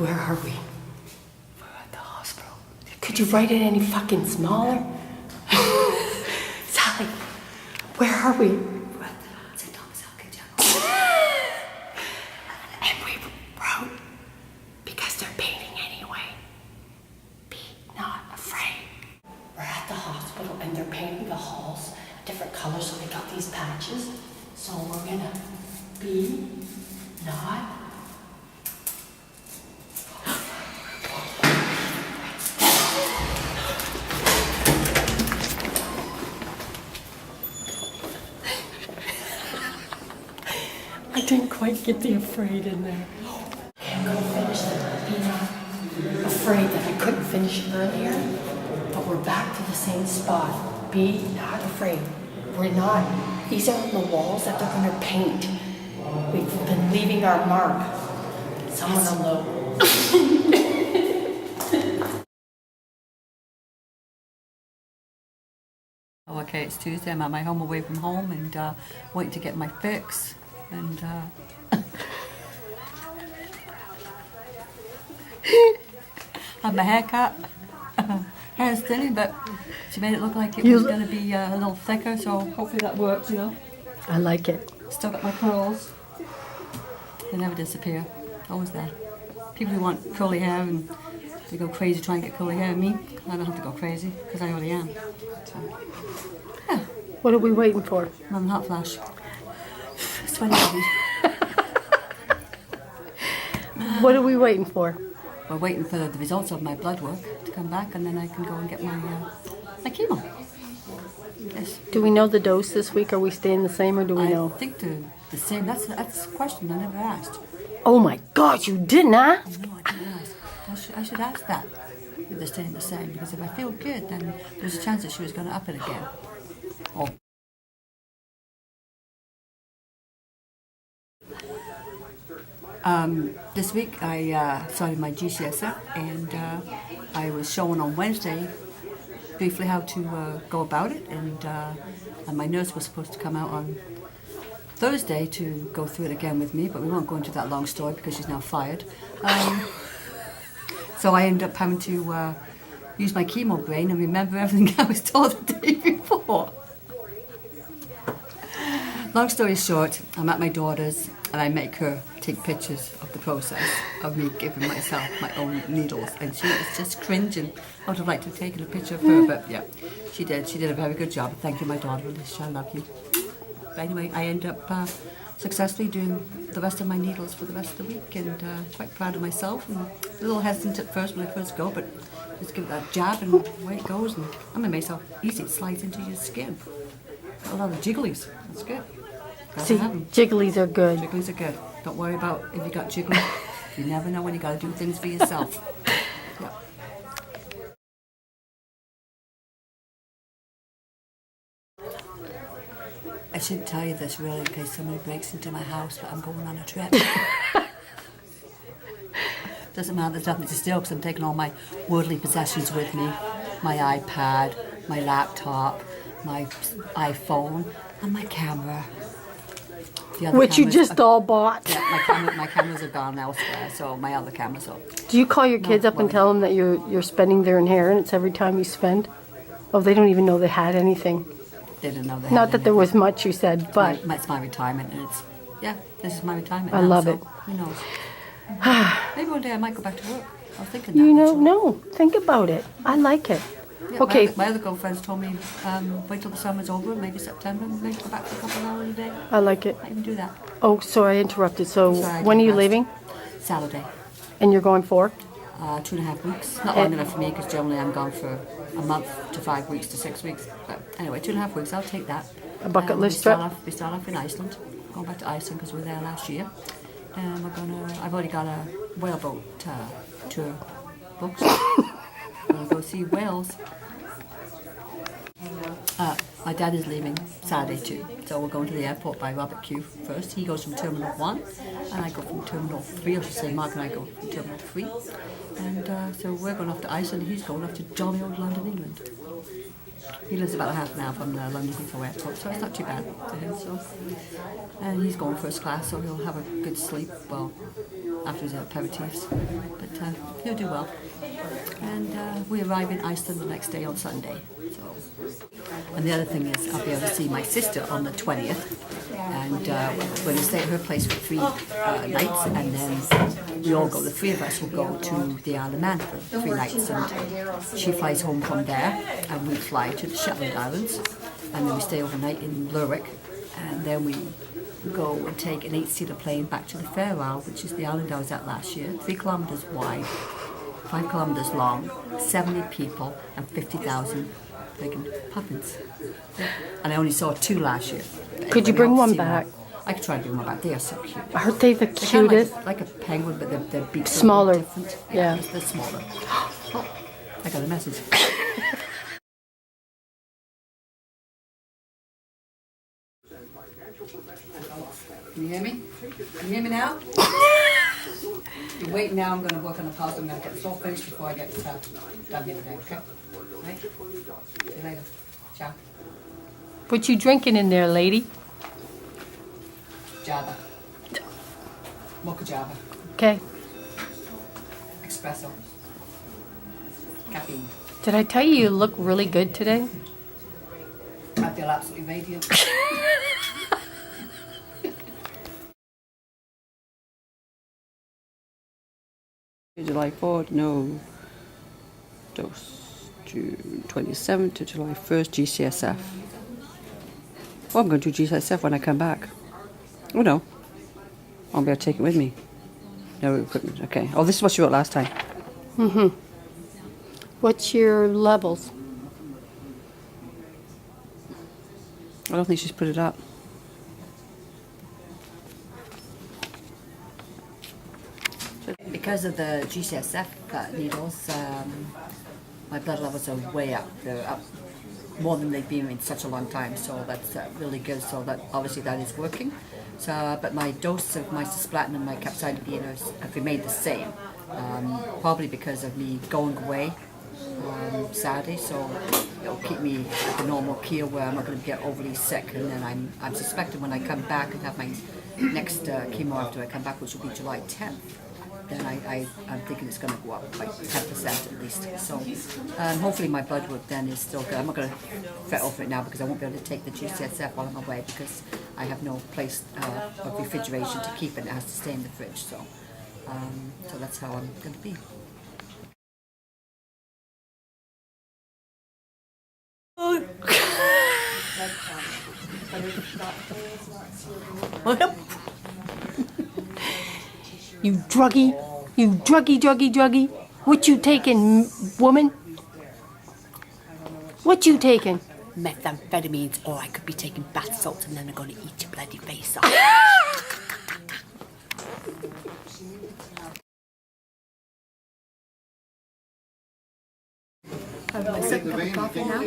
where are we? We're at the hospital. Could you write it any fucking smaller? Sally, where are we? We're at the St. Thomas Healthcare General. And we wrote, because they're painting anyway. Be not afraid. We're at the hospital and they're painting the halls different colors, so they got these patches. So we're gonna be not. I didn't quite get the afraid in there. I'm gonna finish that. Be not afraid that I couldn't finish it earlier, but we're back to the same spot. Be not afraid. We're not. These are the walls that they're gonna paint. We've been leaving our mark. Someone alone. Oh, okay, it's Tuesday. I'm at my home away from home and waiting to get my fix. And had my hair cut. Hair's thinning, but she made it look like it was going to be a little thicker, so hopefully that works, you know. I like it. Still got my curls. They never disappear. Always there. People who want curly hair and they go crazy trying to get curly hair. Me, I don't have to go crazy because I already am. So, yeah. What are we waiting for? I'm hot flash. Sweaty baby. What are we waiting for? We're waiting for the results of my blood work to come back, and then I can go and get my my chemo. Yes. Do we know the dose this week? Are we staying the same, or do we know? I think the same. That's a question I never asked. Oh my God, you didn't ask? No, I didn't ask. I should ask that. If they're staying the same, because if I feel good, then there's a chance that she was going to up it again. Oh. This week I started my GCSE, and I was shown on Wednesday briefly how to go about it, and my nurse was supposed to come out on Thursday to go through it again with me, but we won't go into that long story because she's now fired. So I ended up having to use my chemo brain and remember everything I was told the day before. Long story short, I'm at my daughter's and I make her take pictures of the process of me giving myself my own needles, and she was just cringing. I would have liked to have taken a picture of her, but yeah, she did. She did a very good job. Thank you, my daughter, Alicia, I love you. But anyway, I ended up successfully doing the rest of my needles for the rest of the week, and quite proud of myself, and a little hesitant at first when I first go, but just give it that jab and away it goes, and I'm amazed how easy it slides into your skin. A lot of jigglies. That's good. See, jigglies are good. Jigglies are good. Don't worry about if you got jiggly. You never know when you got to do things for yourself. Yep. I shouldn't tell you this really in case somebody breaks into my house, but I'm going on a trip. Doesn't matter, there's nothing to steal because I'm taking all my worldly possessions with me. My iPad, my laptop, my iPhone, and my camera. Which you just all bought. Yeah, my cameras are gone elsewhere, so my other cameras are. Do you call your kids up and tell them that you're spending their inheritance every time you spend? Oh, they don't even know they had anything. They didn't know they had Not that anything. there was much, you said, but... It's my retirement, and it's, yeah, this is my retirement I now, love so it. Who knows? Maybe one day I might go back to work. I was thinking that. You know, actually. no, think about it. I like it. Yeah, Okay. My other girlfriends told me, wait till the summer's over, maybe September, maybe go back for a couple of hours a day. I like it. I even do that. Oh, sorry, I interrupted. So Sorry, I when are you digressed. leaving? Saturday. And you're going for? 2.5 weeks. Not long enough for me because generally I'm gone for a month to 5 weeks to 6 weeks. But anyway, 2.5 weeks, I'll take that. A bucket list we trip? We start off in Iceland. Going back to Iceland because we were there last year. And I've already got a whaleboat tour booked. I'm going to go see whales. My dad is leaving Saturday too, so we're going to the airport by Robert Q first. He goes from Terminal 1, and I go from Terminal 3, I should say Mark and I go from Terminal 3. And so we're going off to Iceland, he's going off to jolly old London, England. He lives about a half an hour from the London Heathrow Airport, so it's not too bad to him. So, and he's going first class, so he'll have a good sleep. Well, after his aperitifs, but he'll do well. And we arrive in Iceland the next day on Sunday. So, and the other thing is, I'll be able to see my sister on the 20th, and we're going to stay at her place for 3 nights, and then we all go. The 3 of us will go to the Isle of Man for 3 nights, and she flies home from there, and we fly to the Shetland Islands, and then we stay overnight in Lerwick, and then we go and take an 8-seater plane back to the Faroe Isles, which is the island I was at last year, 3 kilometres wide, 5 kilometres long, 70 people, and 50,000 friggin' puffins. And I only saw 2 last year. Could you bring one back? I could try to bring one back. They are so cute. Aren't they the They're kind cutest? of like a penguin, but their beaks Smaller. are a little different. Yeah. They're smaller. Oh, I got a message. Can you hear me? Can you hear me now? You wait now, I'm going to work on the pasta. I'm going to get this all finished before I get done here today, okay? Right? See you later. Ciao. What you drinking in there, lady? Java. Mocha Java. Okay. Espresso. Caffeine. Did I tell you look really good today? I feel absolutely radiant. July 4th, no dose. June 27th to July 1st, GCSF. Well, I'm going to do GCSF when I come back. Oh no, I'll be able to take it with me. No equipment, okay. Oh, this is what you wrote last time. Mm-hmm. What's your levels? I don't think she's put it up. Because of the GCSF needles, my blood levels are way up. They're up more than they've been in such a long time, so that's really good. So that obviously that is working. So, but my dose of my cisplatin and my capsaicin have remained the same, probably because of me going away Saturday. So it'll keep me at the normal keel where I'm not going to get overly sick. And then I'm suspecting when I come back and have my next chemo after I come back, which will be July 10th. Then I'm thinking it's going to go up by 10% at least. So hopefully my blood work then is still good. I'm not going to fret over it now because I won't be able to take the GCSF while I'm away because I have no place of refrigeration to keep it. It has to stay in the fridge. So that's how I'm going to be. You druggy. What you taking, woman? What you taking? Methamphetamines, or I could be taking bath salts and then they're going to eat your bloody face off. Have my second cup of coffee now.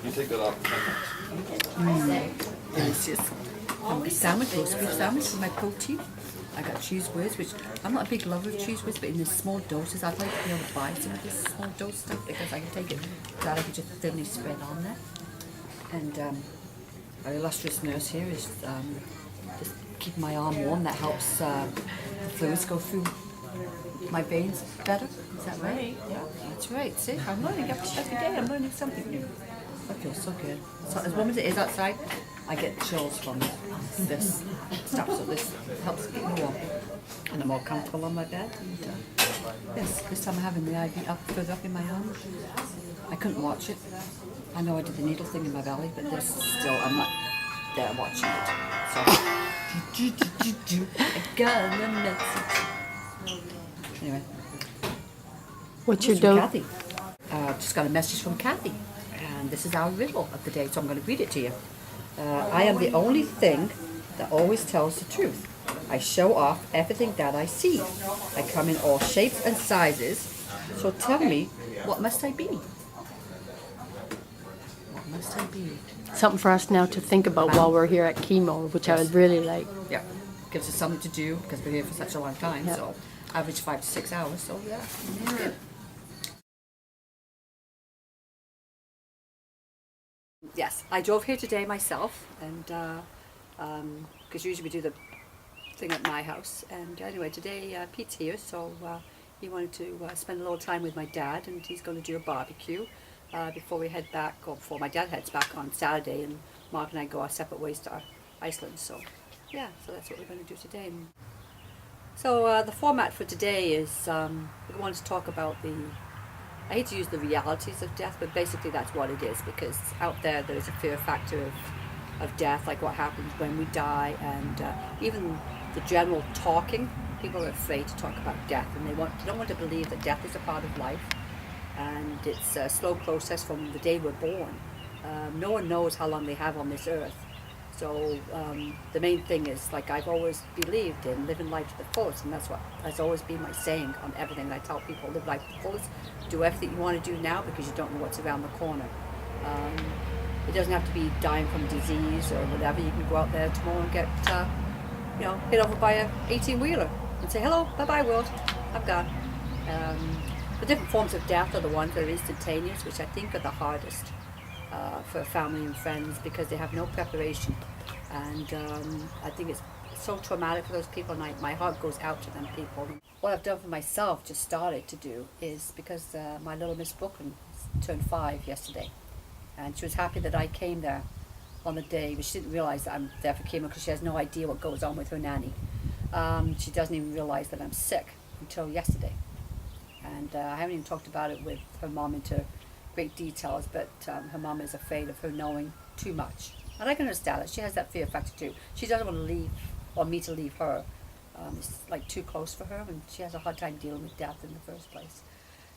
You take that off. Delicious. A sandwich, roast beef sandwich for my protein. I got cheese whiz, which I'm not a big lover of cheese whiz, but in the small doses, I'd like to be able to buy some of this small dose stuff because I can take it, so I can just thinly spread on there. And our illustrious nurse here is just keeping my arm warm. That helps the fluids go through my veins better. Is that right? Yeah, that's right. See, I'm learning every day. I'm learning something new. I feel so good. So as warm as it is outside, I get chills from this stuff. So this helps keep me warm, and I'm more comfortable on my bed. And, yes, this time I'm having the IV up further up in my arm. I couldn't watch it. I know I did the needle thing in my belly, but this still I'm not there watching it. So I got a message. Anyway. What's your From dose? Kathy. Just got a message from Kathy, and this is our riddle of the day, so I'm going to read it to you. I am the only thing that always tells the truth. I show off everything that I see. I come in all shapes and sizes, so tell me, what must I be? What must I be? Something for us now to think about while we're here at chemo, which I would really like. Yeah, gives us something to do because we're here for such a long time, Yep. so average 5 to 6 hours, so yeah. yes, I drove here today myself, and because usually we do the thing at my house. And anyway, today Pete's here, so he wanted to spend a little time with my dad, and he's going to do a barbecue before we head back, or before my dad heads back on Saturday, and Mark and I go our separate ways to Iceland. So yeah, so that's what we're going to do today. So the format for today is we want to talk about I hate to use the realities of death, but basically that's what it is, because out there is a fear factor of death, like what happens when we die, and even the general talking. People are afraid to talk about death, and they don't want to believe that death is a part of life, and it's a slow process from the day we're born. No one knows how long they have on this earth. So the main thing is, like I've always believed in, living life to the fullest, and that's what has always been my saying on everything. I tell people, live life to the fullest, do everything you want to do now, because you don't know what's around the corner. It doesn't have to be dying from disease or whatever. You can go out there tomorrow and get, hit over by a 18-wheeler and say, hello, bye-bye world, I'm gone. The different forms of death are the ones that are instantaneous, which I think are the hardest for family and friends, because they have no preparation, and I think it's so traumatic for those people, and my heart goes out to them people. What I've done for myself, just started to do, is because my little Miss Brooklyn turned 5 yesterday, and she was happy that I came there on the day, but she didn't realize that I'm there for chemo, because she has no idea what goes on with her nanny. She doesn't even realize that I'm sick until yesterday, and I haven't even talked about it with her mom into great details, but her mom is afraid of her knowing too much, and I can understand it. She has that fear factor too. She doesn't want to leave, or me to leave her. It's like too close for her, and she has a hard time dealing with death in the first place.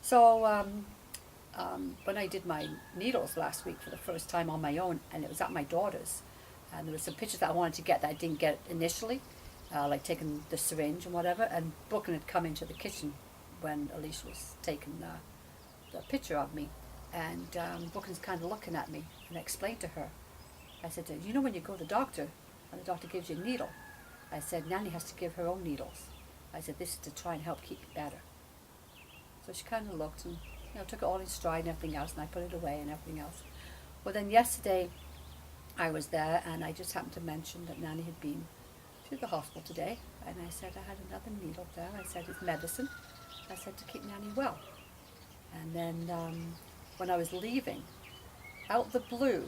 So when I did my needles last week for the first time on my own, and it was at my daughter's, and there were some pictures that I wanted to get that I didn't get initially, like taking the syringe and whatever, and Brooklyn had come into the kitchen when Alicia was taking the picture of me. And Brooklyn's kind of looking at me, and I explained to her. I said, you know when you go to the doctor, and the doctor gives you a needle, I said, Nanny has to give her own needles. I said, this is to try and help keep you better. So she kind of looked and took it all in stride and everything else, and I put it away and everything else. Well, then yesterday I was there, and I just happened to mention that Nanny had been to the hospital today, and I said I had another needle there. I said, it's medicine. I said, to keep Nanny well. And then when I was leaving, out the blue,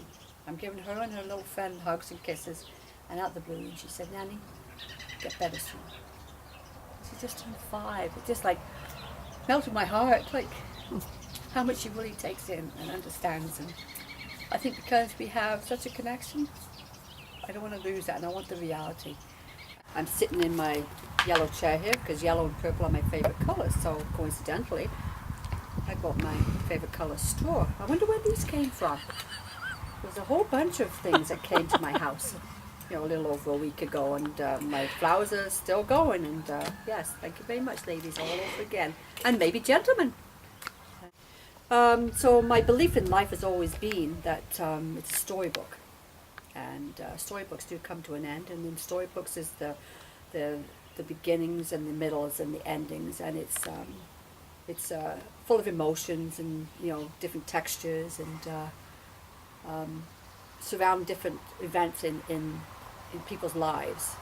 I'm giving her and her little friend hugs and kisses, and out the blue, and she said, Nanny, get better soon. She just turned 5. It just like melted my heart, like how much she really takes in and understands. And I think because we have such a connection, I don't want to lose that, and I want the reality. I'm sitting in my yellow chair here because yellow and purple are my favorite colors, so coincidentally I bought my favorite color, straw. I wonder where these came from. There's a whole bunch of things that came to my house, a little over a week ago, and my flowers are still going, and yes, thank you very much, ladies, all over again, and maybe gentlemen. So my belief in life has always been that it's a storybook, and storybooks do come to an end, and in storybooks is the beginnings and the middles and the endings, and it's full of emotions and different textures, and surround different events in people's lives.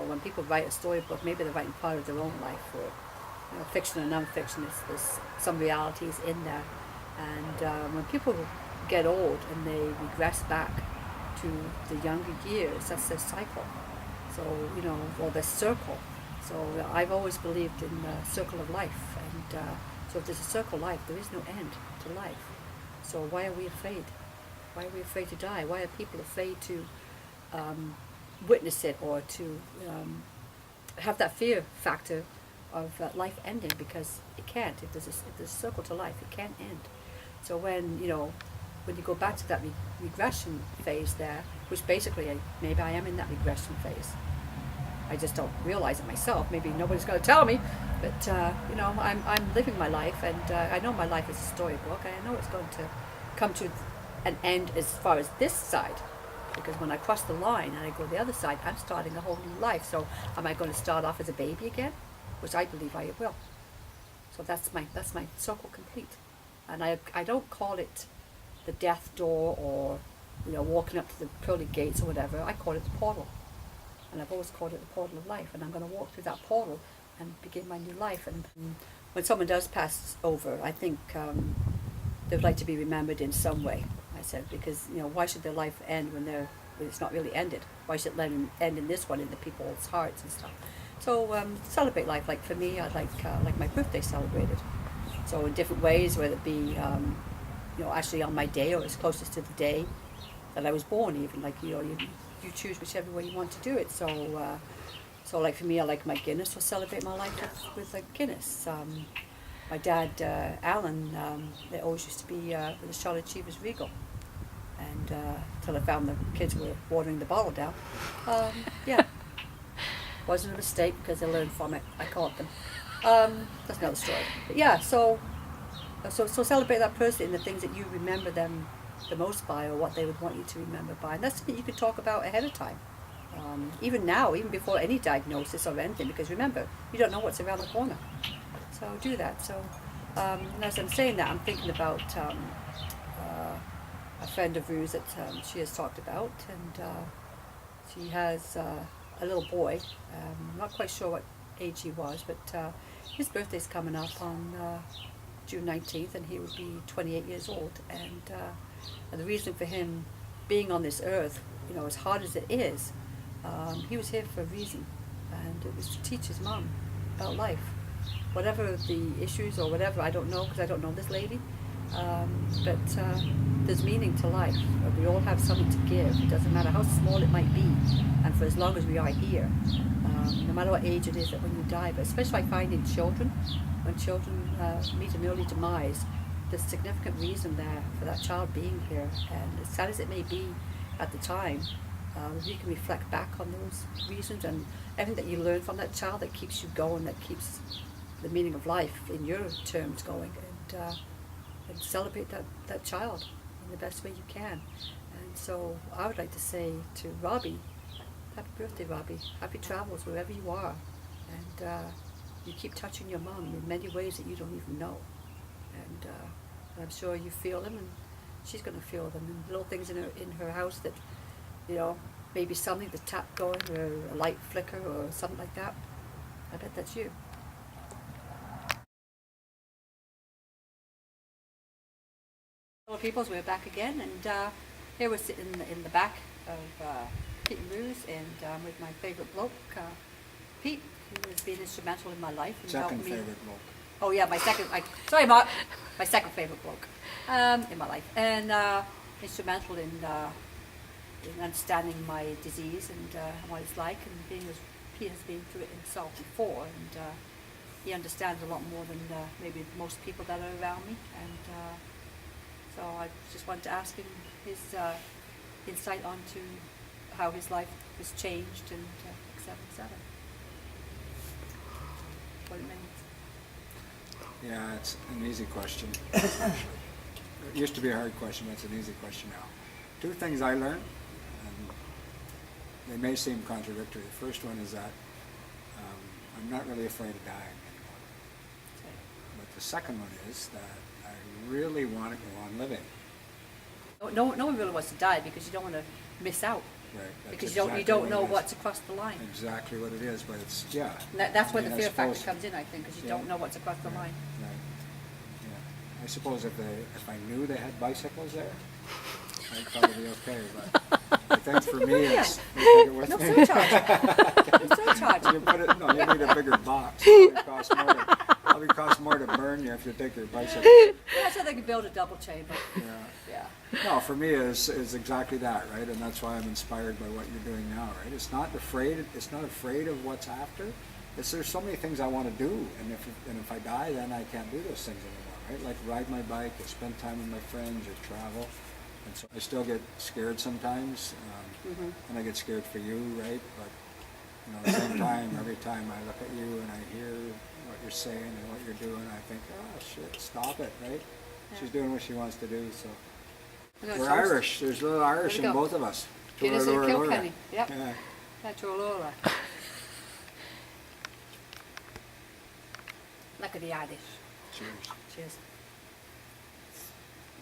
When people write a storybook, maybe they're writing part of their own life, or fiction and non-fiction. There's some realities in there, and when people get old and they regress back to the younger years, that's their cycle. So or their circle. So I've always believed in the circle of life, and so if there's a circle of life, there is no end to life. So why are we afraid? Why are we afraid to die? Why are people afraid to witness it, or to have that fear factor of life ending? Because it can't. If there's a circle to life, it can't end. So when you go back to that regression phase there, which basically maybe I am in that regression phase. I just don't realize it myself. Maybe nobody's going to tell me, but I'm living my life, and I know my life is a storybook, and I know it's going to come to an end as far as this side, because when I cross the line and I go the other side, I'm starting a whole new life. So am I going to start off as a baby again? Which I believe I will. So that's my circle complete, and I don't call it the death door or you know, walking up to the pearly gates or whatever, I call it the portal. And I've always called it the portal of life. And I'm going to walk through that portal and begin my new life. And when someone does pass over, I think they'd like to be remembered in some way. I said, because, you know, why should their life end when it's not really ended? Why should it end in this one, in the people's hearts and stuff? So celebrate life. Like for me, I'd like my birthday celebrated. So in different ways, whether it be, you know, actually on my day or as closest to the day that I was born, even, like, you know, you choose whichever way you want to do it. So so like for me, I like my Guinness. So celebrate my life with a Guinness. My dad, Alan, they always used to be with the Charlotte Cheevers Regal. And until I found the kids were watering the bottle down. Yeah. Wasn't a mistake because I learned from it. I caught them. That's another story. But yeah, so celebrate that person in the things that you remember them the most by, or what they would want you to remember by. And that's something you could talk about ahead of time. Even now, even before any diagnosis or anything, because remember, you don't know what's around the corner. So do that. So and as I'm saying that, I'm thinking about a friend of Rue's that she has talked about, and she has a little boy. Not quite sure what age he was, but his birthday's coming up on June 19th, and he would be 28 years old. And the reason for him being on this earth, you know, as hard as it is, he was here for a reason, and it was to teach his mom about life. Whatever the issues or whatever, I don't know, because I don't know this lady, but there's meaning to life. We all have something to give. It doesn't matter how small it might be, and for as long as we are here, no matter what age it is that when you die, but especially I find in children, when children meet an early demise, there's significant reason there for that child being here, and as sad as it may be at the time, you can reflect back on those reasons and everything that you learn from that child that keeps you going, that keeps the meaning of life in your terms going, and celebrate that child in the best way you can. And so I would like to say to Robbie, happy birthday, Robbie. Happy travels wherever you are. And you keep touching your mom in many ways that you don't even know. And I'm sure you feel them, and she's going to feel them. And little things in her house that, you know, maybe something, the tap going or a light flicker or something like that. I bet that's you. Hello peoples, we're back again, and here we're sitting in the back of Pete and Rue's, and with my favourite bloke, Pete, who has been instrumental in my life and helped me. Second favorite bloke. Oh yeah, my second. Sorry, Mark. My second favourite bloke in my life, and instrumental in understanding my disease and what it's like, and being as he has been through it himself before, and he understands a lot more than maybe most people that are around me, and so I just wanted to ask him his insight onto how his life was changed, and et cetera, what it means. Yeah, it's an easy question. It used to be a hard question, but it's an easy question now. Two things I learned, and they may seem contradictory. The first one is that I'm not really afraid of dying anymore. But the second one is that I really want to go on living. No one really wants to die because you don't want to miss out. Right. That's Because exactly you don't what know it is. what's across the line. Exactly what it is, but it's, yeah. And that's where I the mean, I fear factor suppose- comes in, I think, because you Yeah. don't know what's across the line. Right. Yeah. I suppose if I knew they had bicycles there, I'd probably be okay. But I think for me, it's you take it with No me. surcharge. No surcharge. You put it. No, you need a bigger box. Probably cost more to burn you if you take your bicycle. That's how they can build a double chamber. Yeah. Yeah. No, for me is exactly that, right? And that's why I'm inspired by what you're doing now, right? It's not afraid. It's not afraid of what's after. There's so many things I want to do, and if I die, then I can't do those things anymore, right? Like ride my bike, or spend time with my friends, or travel. And so I still get scared sometimes, and I get scared for you, right? But you know, at the same time, every time I look at you and I hear what you're saying and what you're doing, I think, oh shit, stop it, right? Yeah. She's doing what she wants to do, so. I'm gonna We're toast. Irish. There's a little Irish There we in go. both of us. Guinness and Tora, Tora, Kilkenny. Yep. Yeah. That's Aurora. Look at the Irish. Cheers. Cheers.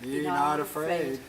Be not afraid.